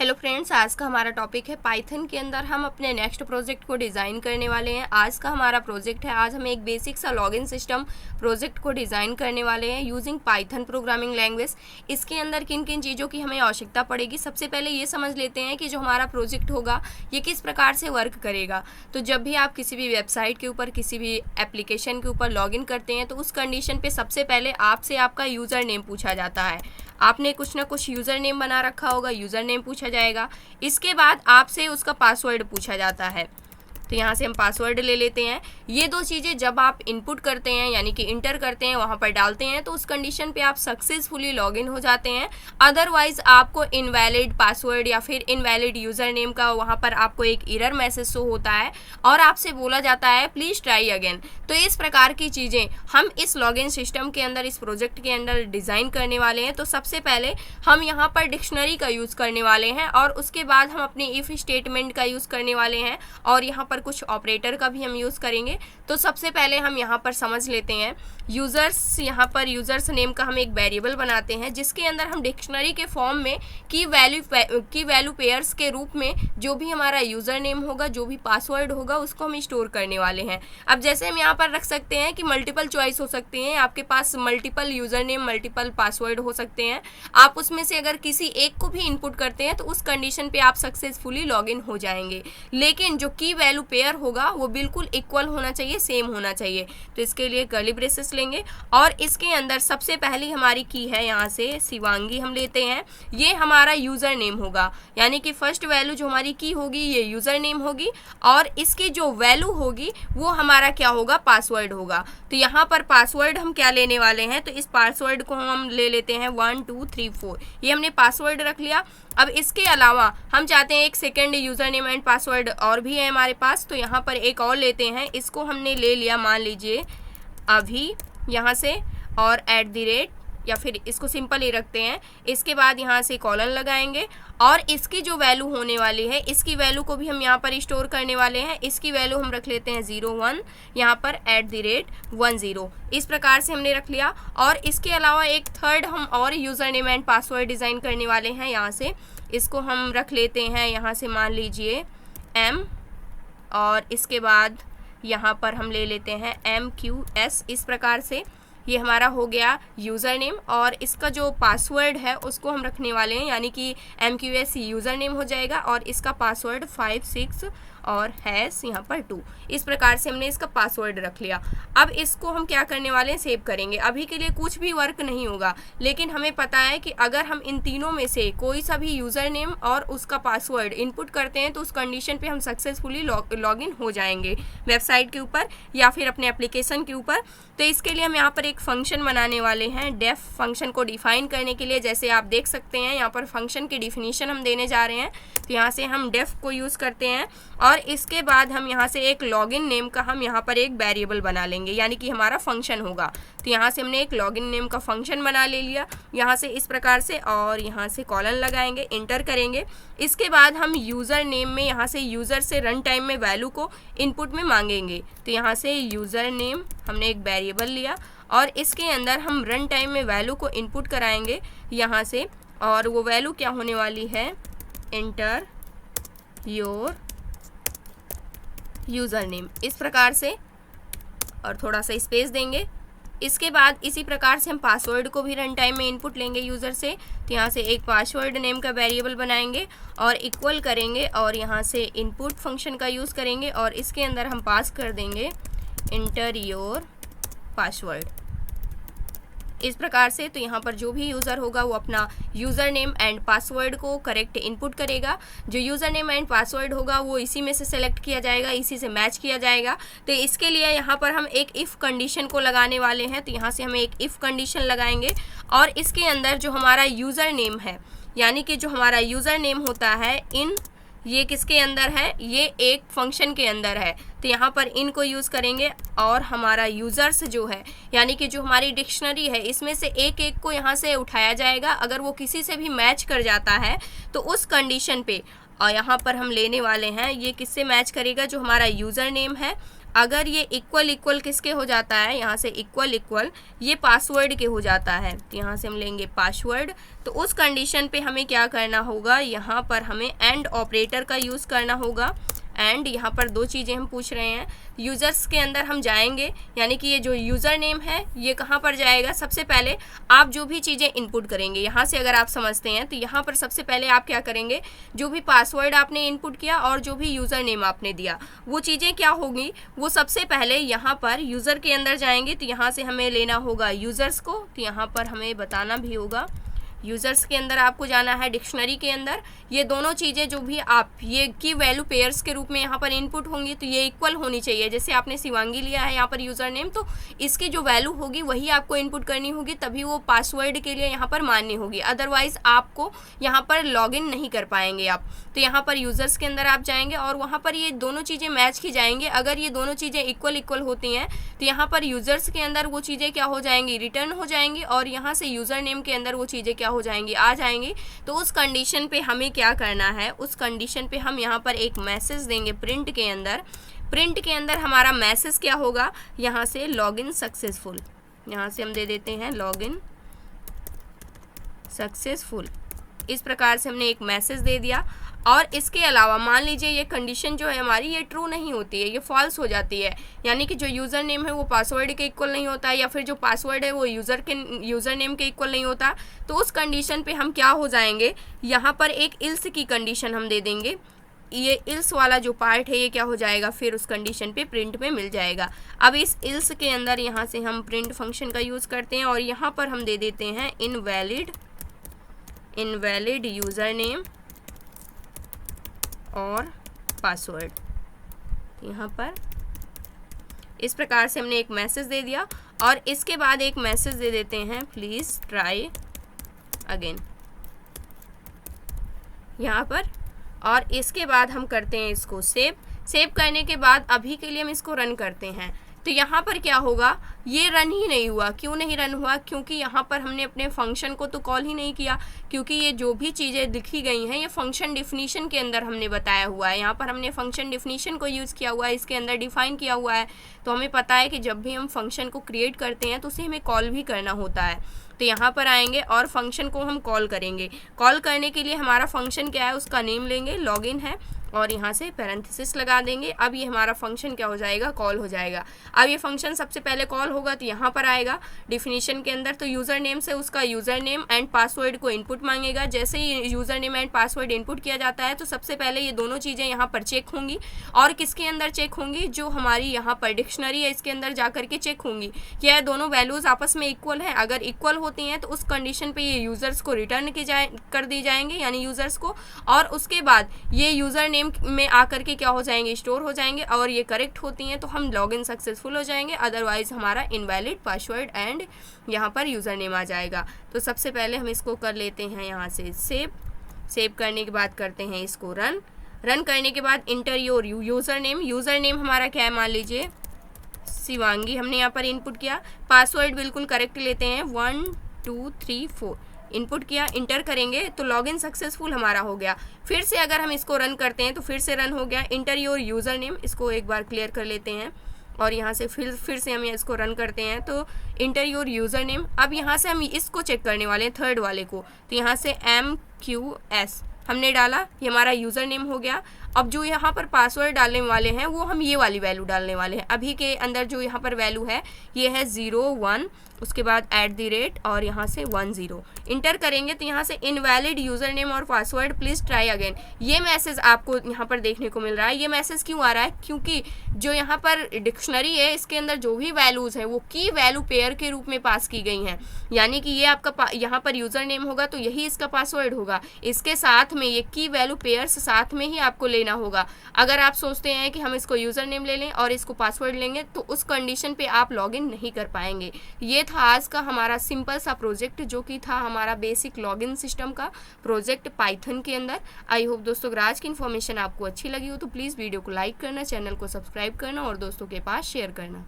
Hello friends, आज का हमारा टॉपिक है पाइथन के अंदर हम अपने नेक्स्ट प्रोजेक्ट को डिज़ाइन करने वाले हैं। आज का हमारा प्रोजेक्ट है, आज हम एक बेसिक सा लॉगिन सिस्टम प्रोजेक्ट को डिज़ाइन करने वाले हैं यूजिंग पाइथन प्रोग्रामिंग लैंग्वेज। इसके अंदर किन किन चीज़ों की हमें आवश्यकता पड़ेगी, सबसे पहले ये समझ लेते हैं कि जो हमारा प्रोजेक्ट होगा ये किस प्रकार से वर्क करेगा। तो जब भी आप किसी भी वेबसाइट के ऊपर, किसी भी एप्लीकेशन के ऊपर लॉगिन करते हैं तो उस कंडीशन पर सबसे पहले आपसे आपका यूज़र नेम पूछा जाता है। आपने कुछ ना कुछ यूज़र नेम बना रखा होगा, यूज़र नेम पूछा जाएगा। इसके बाद आपसे उसका पासवर्ड पूछा जाता है, तो यहाँ से हम पासवर्ड ले लेते हैं। ये दो चीज़ें जब आप इनपुट करते हैं यानी कि इंटर करते हैं, वहाँ पर डालते हैं, तो उस कंडीशन पे आप सक्सेसफुली लॉगिन हो जाते हैं। अदरवाइज़ आपको इनवैलिड पासवर्ड या फिर इनवैलिड यूज़र नेम का वहाँ पर आपको एक एरर मैसेज शो होता है और आपसे बोला जाता है प्लीज़ ट्राई अगेन। तो इस प्रकार की चीज़ें हम इस लॉगिन सिस्टम के अंदर, इस प्रोजेक्ट के अंदर डिज़ाइन करने वाले हैं। तो सबसे पहले हम यहाँ पर डिक्शनरी का यूज़ करने वाले हैं और उसके बाद हम अपनी इफ़ स्टेटमेंट का यूज़ करने वाले हैं और यहाँ पर कुछ ऑपरेटर का भी हम यूज़ करेंगे। तो सबसे पहले हम यहाँ पर समझ लेते हैं यूज़र्स। यहाँ पर यूज़र्स नेम का हम एक वेरिएबल बनाते हैं जिसके अंदर हम डिक्शनरी के फॉर्म में की वैल्यू पेयर्स के रूप में जो भी हमारा यूज़र नेम होगा, जो भी पासवर्ड होगा, उसको हम स्टोर करने वाले हैं। अब जैसे हम यहाँ पर रख सकते हैं कि मल्टीपल चॉइस हो सकते हैं, आपके पास multiple user name, multiple password हो सकते हैं। आप उसमें से अगर किसी एक को भी इनपुट करते हैं तो उस कंडीशन पे आप सक्सेसफुली लॉगिन हो जाएंगे। लेकिन जो की वैल्यू पेयर होगा वो बिल्कुल इक्वल होना चाहिए, सेम होना चाहिए। तो इसके लिए कर्ली ब्रेसेस लेंगे और इसके अंदर सबसे पहली हमारी की है यहाँ से शिवांगी हम लेते हैं। ये हमारा यूज़र नेम होगा, यानी कि फर्स्ट वैल्यू जो हमारी की होगी ये यूज़र नेम होगी और इसकी जो वैल्यू होगी वो हमारा क्या होगा, पासवर्ड होगा। तो यहाँ पर पासवर्ड हम क्या लेने वाले हैं, तो इस पासवर्ड को हम ले लेते हैं 1 2 3 4। ये हमने पासवर्ड रख लिया। अब इसके अलावा हम चाहते हैं एक second user name and password और भी है हमारे पास, तो यहाँ पर एक और लेते हैं। इसको हमने ले लिया, मान लीजिए अभी यहाँ से, और @ या फिर इसको सिंपल ही रखते हैं। इसके बाद यहाँ से कॉलन लगाएंगे और इसकी जो वैल्यू होने वाली है, इसकी वैल्यू को भी हम यहाँ पर स्टोर करने वाले हैं। इसकी वैल्यू हम रख लेते हैं 0 1, यहाँ पर @10। इस प्रकार से हमने रख लिया। और इसके अलावा एक थर्ड हम और user name and password design करने वाले हैं। यहाँ से इसको हम रख लेते हैं, यहाँ से मान लीजिए M, और इसके बाद यहाँ पर हम ले लेते हैं MQS। इस प्रकार से ये हमारा हो गया यूज़र नेम और इसका जो पासवर्ड है उसको हम रखने वाले हैं, यानी कि MQS यूज़र नेम हो जाएगा और इसका पासवर्ड 5 6 और हैश यहाँ पर 2। इस प्रकार से हमने इसका पासवर्ड रख लिया। अब इसको हम क्या करने वाले हैं, सेव करेंगे। अभी के लिए कुछ भी वर्क नहीं होगा, लेकिन हमें पता है कि अगर हम इन तीनों में से कोई सा भी यूज़र नेम और उसका पासवर्ड इनपुट करते हैं तो उस कंडीशन पे हम सक्सेसफुली लॉगिन हो जाएंगे वेबसाइट के ऊपर या फिर अपने एप्लीकेशन के ऊपर। तो इसके लिए हम यहाँ पर एक फंक्शन बनाने वाले हैं डेफ फंक्शन को डिफाइन करने के लिए। जैसे आप देख सकते हैं यहाँ पर फंक्शन की डिफिनीशन हम देने जा रहे हैं, तो यहाँ से हम डेफ को यूज़ करते हैं और इसके बाद हम यहाँ से एक लॉगिन नेम का हम यहाँ पर एक वेरिएबल बना लेंगे, यानी कि हमारा फंक्शन होगा। तो यहाँ से हमने एक लॉगिन नेम का फंक्शन बना ले लिया यहाँ से इस प्रकार से, और यहाँ से कॉलन लगाएंगे, इंटर करेंगे। इसके बाद हम यूज़र नेम में यहाँ से यूज़र से रन टाइम में वैल्यू को इनपुट में मांगेंगे। तो यहाँ से यूज़र नेम हमने एक वेरिएबल लिया और इसके अंदर हम रन टाइम में वैल्यू को इनपुट कराएंगे यहाँ से, और वो वैल्यू क्या होने वाली है, एंटर योर यूज़र नेम, इस प्रकार से, और थोड़ा सा स्पेस देंगे। इसके बाद इसी प्रकार से हम पासवर्ड को भी रन टाइम में इनपुट लेंगे यूज़र से। तो यहाँ से एक पासवर्ड नेम का वेरिएबल बनाएंगे और इक्वल करेंगे और यहाँ से इनपुट फंक्शन का यूज़ करेंगे और इसके अंदर हम पास कर देंगे एंटर योर पासवर्ड, इस प्रकार से। तो यहाँ पर जो भी यूज़र होगा वो अपना यूज़र नेम एंड पासवर्ड को करेक्ट इनपुट करेगा। जो यूज़र नेम एंड पासवर्ड होगा वो इसी में से सेलेक्ट किया जाएगा, इसी से मैच किया जाएगा। तो इसके लिए यहाँ पर हम एक इफ़ कंडीशन को लगाने वाले हैं। तो यहाँ से हम एक इफ़ कंडीशन लगाएंगे और इसके अंदर जो हमारा यूज़र नेम है, यानी कि जो हमारा यूज़र नेम होता है इन, ये किसके अंदर है, ये एक फंक्शन के अंदर है। तो यहाँ पर इन को यूज़ करेंगे और हमारा यूज़र्स जो है, यानी कि जो हमारी डिक्शनरी है, इसमें से एक एक को यहाँ से उठाया जाएगा। अगर वो किसी से भी मैच कर जाता है तो उस कंडीशन पे, और यहाँ पर हम लेने वाले हैं ये किससे मैच करेगा, जो हमारा यूज़र नेम है। अगर ये इक्वल इक्वल किसके हो जाता है, यहाँ से इक्वल इक्वल ये पासवर्ड के हो जाता है, तो यहाँ से हम लेंगे पासवर्ड। तो उस कंडीशन पे हमें क्या करना होगा, यहाँ पर हमें एंड ऑपरेटर का यूज़ करना होगा। एंड यहाँ पर दो चीज़ें हम पूछ रहे हैं, यूज़र्स के अंदर हम जाएंगे, यानी कि ये जो यूज़र नेम है ये कहाँ पर जाएगा, सबसे पहले आप जो भी चीज़ें इनपुट करेंगे, यहाँ से अगर आप समझते हैं तो यहाँ पर सबसे पहले आप क्या करेंगे, जो भी पासवर्ड आपने इनपुट किया और जो भी यूज़र नेम आपने दिया वो चीज़ें क्या होंगी, वो सबसे पहले यहाँ पर यूज़र के अंदर जाएंगे। तो यहाँ से हमें लेना होगा यूज़र्स को, तो यहाँ पर हमें बताना भी होगा यूज़र्स के अंदर आपको जाना है डिक्शनरी के अंदर। ये दोनों चीज़ें जो भी आप ये की वैल्यू पेयर्स के रूप में यहाँ पर इनपुट होंगी तो ये इक्वल होनी चाहिए। जैसे आपने शिवांगी लिया है यहाँ पर यूज़र नेम, तो इसकी जो वैल्यू होगी वही आपको इनपुट करनी होगी, तभी वो पासवर्ड के लिए यहाँ पर मान्य होगी, अदरवाइज़ आपको यहाँ पर लॉगिन नहीं कर पाएंगे आप। तो यहाँ पर यूज़र्स के अंदर आप जाएंगे और वहाँ पर ये दोनों चीज़ें मैच की जाएंगी। अगर ये दोनों चीज़ें इक्वल इक्वल होती हैं तो यहाँ पर यूज़र्स के अंदर वो चीज़ें क्या हो जाएंगी, रिटर्न हो जाएंगी, और यहाँ से यूज़र नेम के अंदर वो चीज़ें क्या हो जाएंगी, आ जाएंगी। तो उस कंडीशन पे हमें क्या करना है, उस कंडीशन पे हम यहाँ पर एक मैसेज देंगे प्रिंट के अंदर। प्रिंट के अंदर हमारा मैसेज क्या होगा, यहाँ से लॉगिन सक्सेसफुल, यहाँ से हम दे देते हैं लॉगिन सक्सेसफुल। इस प्रकार से हमने एक मैसेज दे दिया। और इसके अलावा मान लीजिए ये कंडीशन जो है हमारी ये ट्रू नहीं होती है, ये फॉल्स हो जाती है, यानी कि जो यूज़र नेम है वो पासवर्ड के इक्वल नहीं होता है, या फिर जो पासवर्ड है वो यूज़र नेम के इक्वल नहीं होता। तो उस कंडीशन पे हम क्या हो जाएंगे, यहाँ पर एक इल्स की कंडीशन हम दे देंगे। ये इल्स वाला जो पार्ट है ये क्या हो जाएगा, फिर उस कंडीशन पे प्रिंट में मिल जाएगा। अब इस इल्स के अंदर यहाँ से हम प्रिंट फंक्शन का यूज़ करते हैं और यहाँ पर हम दे देते हैं इनवैलिड यूज़र नेम और पासवर्ड। यहाँ पर इस प्रकार से हमने एक मैसेज दे दिया और इसके बाद एक मैसेज दे देते हैं प्लीज़ ट्राई अगेन यहाँ पर। और इसके बाद हम करते हैं इसको सेव करने के बाद अभी के लिए हम इसको रन करते हैं। तो यहाँ पर क्या होगा, ये रन ही नहीं हुआ। क्यों नहीं रन हुआ, क्योंकि यहाँ पर हमने अपने फंक्शन को तो कॉल ही नहीं किया, क्योंकि ये जो भी चीज़ें लिखी गई हैं ये फंक्शन डिफिनीशन के अंदर हमने बताया हुआ है। यहाँ पर हमने फंक्शन डिफिनीशन को यूज़ किया हुआ है, इसके अंदर डिफाइन किया हुआ है। तो हमें पता है कि जब भी हम फंक्शन को क्रिएट करते हैं तो उसे हमें कॉल भी करना होता है। तो यहाँ पर आएंगे और फंक्शन को हम कॉल करेंगे। कॉल करने के लिए हमारा फंक्शन क्या है, उसका नेम लेंगे, लॉगिन है, और यहाँ से पैरेंथेसिस लगा देंगे। अब ये हमारा फंक्शन क्या हो जाएगा, कॉल हो जाएगा। अब ये फंक्शन सबसे पहले कॉल होगा तो यहाँ पर आएगा डिफिनीशन के अंदर, तो यूज़र नेम से उसका यूज़र नेम एंड पासवर्ड को इनपुट मांगेगा। जैसे ही user name and password input किया जाता है तो सबसे पहले ये दोनों चीज़ें यहाँ पर चेक होंगी, और किसके अंदर चेक होंगी, जो हमारी यहाँ पर डिक्शनरी है इसके अंदर जा करके चेक होंगी कि यह दोनों वैल्यूज़ आपस में इक्वल हैं। अगर इक्वल होती हैं तो उस कंडीशन पे ये यूज़र्स को रिटर्न कर दी जाएंगे, यानी यूज़र्स को, और उसके बाद ये यूज़र नेम में आकर के क्या हो जाएंगे, स्टोर हो जाएंगे। और ये करेक्ट होती हैं तो हम लॉगिन सक्सेसफुल हो जाएंगे, अदरवाइज हमारा इनवैलिड पासवर्ड एंड यहाँ पर यूज़र नेम आ जाएगा। तो सबसे पहले हम इसको कर लेते हैं यहाँ से सेव करने के बाद करते हैं इसको रन करने के बाद इंटर योर यूज़र नेम हमारा क्या है, मान लीजिए शिवांगी हमने यहाँ पर इनपुट किया। पासवर्ड बिल्कुल करेक्ट लेते हैं, 1 2 3 4 इनपुट किया, इंटर करेंगे तो लॉगिन सक्सेसफुल हमारा हो गया। फिर से अगर हम इसको रन करते हैं तो फिर से रन हो गया। इंटर योर यूज़र नेम, इसको एक बार क्लियर कर लेते हैं और यहाँ से फिर से हम इसको रन करते हैं तो इंटर योर यूज़र नेम। अब यहाँ से हम इसको चेक करने वाले हैं, थर्ड वाले को, तो यहाँ से MQS हमने डाला, ये हमारा यूज़र नेम हो गया। अब जो यहाँ पर पासवर्ड डालने वाले हैं वो हम ये वाली वैल्यू डालने वाले हैं। अभी के अंदर जो यहाँ पर वैल्यू है ये है 0 1, उसके बाद @ और यहाँ से 1 0 इंटर करेंगे तो यहाँ से इनवैलिड यूज़र नेम और पासवर्ड प्लीज़ ट्राई अगेन, ये मैसेज आपको यहाँ पर देखने को मिल रहा है। ये मैसेज क्यों आ रहा है, क्योंकि जो यहाँ पर डिक्शनरी है इसके अंदर जो भी वैल्यूज़ हैं वो की वैल्यू पेयर के रूप में पास की गई हैं, यानी कि ये आपका यहाँ पर यूज़र नेम होगा तो यही इसका पासवर्ड होगा। इसके साथ में ये की वैल्यू पेयर्स साथ में ही आपको लेना होगा। अगर आप सोचते हैं कि हम इसको यूज़र नेम ले लें और इसको पासवर्ड लेंगे तो उस कंडीशन पे आप लॉगिन नहीं कर पाएंगे। ये था आज का हमारा सिंपल सा प्रोजेक्ट, जो कि था हमारा बेसिक लॉगिन सिस्टम का प्रोजेक्ट पाइथन के अंदर। आई होप दोस्तों अगर आज की इन्फॉर्मेशन आपको अच्छी लगी हो तो प्लीज़ वीडियो को लाइक करना, चैनल को सब्सक्राइब करना और दोस्तों के पास शेयर करना।